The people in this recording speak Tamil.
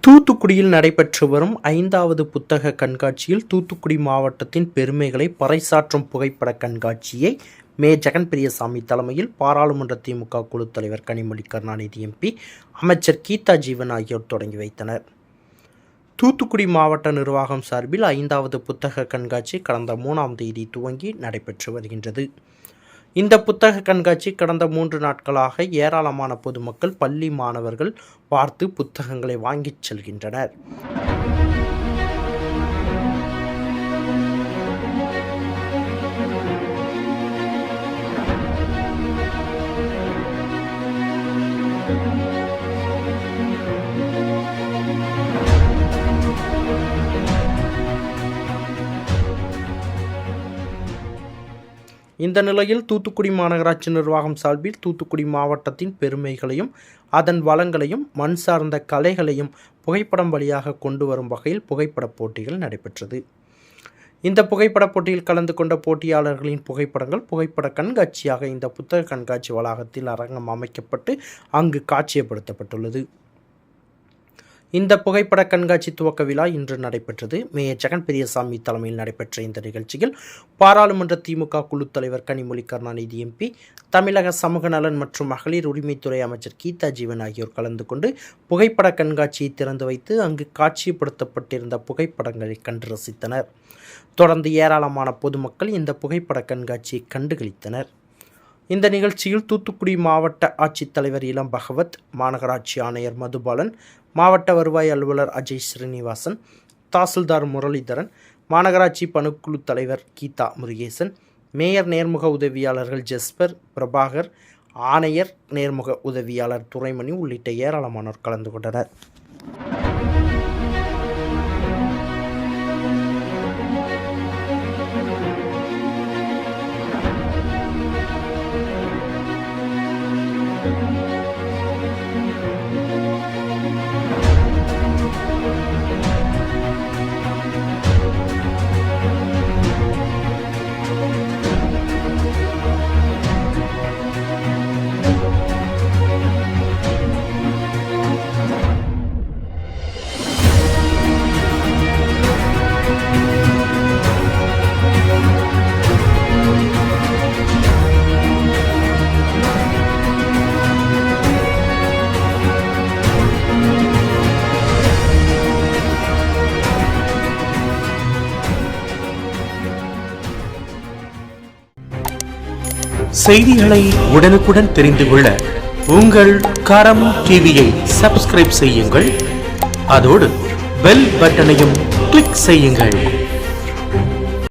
தூத்துக்குடியில் நடைபெற்று வரும் 5வது புத்தக கண்காட்சியில் தூத்துக்குடி மாவட்டத்தின் பெருமைகளை பறைசாற்றும் புகைப்பட கண்காட்சியை மே. ஜெகன் பெரியசாமி தலைமையில் பாராளுமன்ற திமுக குழு தலைவர் கனிமொழி கருணாநிதி எம்பி, அமைச்சர் கீதா ஜீவன் ஆகியோர் தொடங்கி வைத்தனர். தூத்துக்குடி மாவட்ட நிர்வாகம் சார்பில் 5வது புத்தக கண்காட்சி கடந்த 3ஆம் தேதி துவங்கி நடைபெற்று வருகின்றது. இந்த புத்தக கண்காட்சி கடந்த 3 நாட்களாக ஏராளமான பொதுமக்கள், பள்ளி மாணவர்கள் பார்த்து புத்தகங்களை வாங்கிச் செல்கின்றனர். இந்த நிலையில் தூத்துக்குடி மாநகராட்சி நிர்வாகம் சார்பில் தூத்துக்குடி மாவட்டத்தின் பெருமைகளையும் அதன் வளங்களையும் மண் சார்ந்த கலைகளையும் புகைப்படம் வழியாக கொண்டு வரும் வகையில் புகைப்பட போட்டிகள் நடைபெற்றது. இந்த புகைப்பட போட்டியில் கலந்து கொண்ட போட்டியாளர்களின் புகைப்படங்கள் புகைப்பட கண்காட்சியாக இந்த புத்தக கண்காட்சி வளாகத்தில் அரங்கம் அமைக்கப்பட்டு அங்கு காட்சிப்படுத்தப்பட்டுள்ளது. இந்த புகைப்பட கண்காட்சி துவக்க விழா இன்று நடைபெற்றது. மே. ஜெகன் பெரியசாமி தலைமையில் நடைபெற்ற இந்த நிகழ்ச்சியில் பாராளுமன்ற திமுக குழு தலைவர் கனிமொழி கருணாநிதி எம்பி, தமிழக சமூக நலன் மற்றும் மகளிர் உரிமைத்துறை அமைச்சர் கீதா ஜீவன் ஆகியோர் கலந்து கொண்டு புகைப்பட கண்காட்சியை திறந்து வைத்து அங்கு காட்சிப்படுத்தப்பட்டிருந்த புகைப்படங்களை கண்டு ரசித்தனர். தொடர்ந்து ஏராளமான பொதுமக்கள் இந்த புகைப்பட கண்காட்சியை கண்டுகளித்தனர். இந்த நிகழ்ச்சியில் தூத்துக்குடி மாவட்ட ஆட்சித்தலைவர் இளம் பகவத், மாநகராட்சி ஆணையர் மதுபாலன், மாவட்ட வருவாய் அலுவலர் அஜய் ஸ்ரீனிவாசன், தாசில்தார் முரளிதரன், மாநகராட்சி பணிக்குழு தலைவர் கீதா முருகேசன், மேயர் நேர்முக உதவியாளர்கள் ஜெஸ்பர், பிரபாகர், ஆணையர் நேர்முக உதவியாளர் துரைமணி உள்ளிட்ட ஏராளமானோர் கலந்து கொண்டனர். செய்திகளை உடனுக்குடன் தெரிந்து கொள்ள உங்கள் கரம் டிவியை சப்ஸ்கிரைப் செய்யுங்கள். அதோடு பெல் பட்டனையும் கிளிக் செய்யுங்கள்.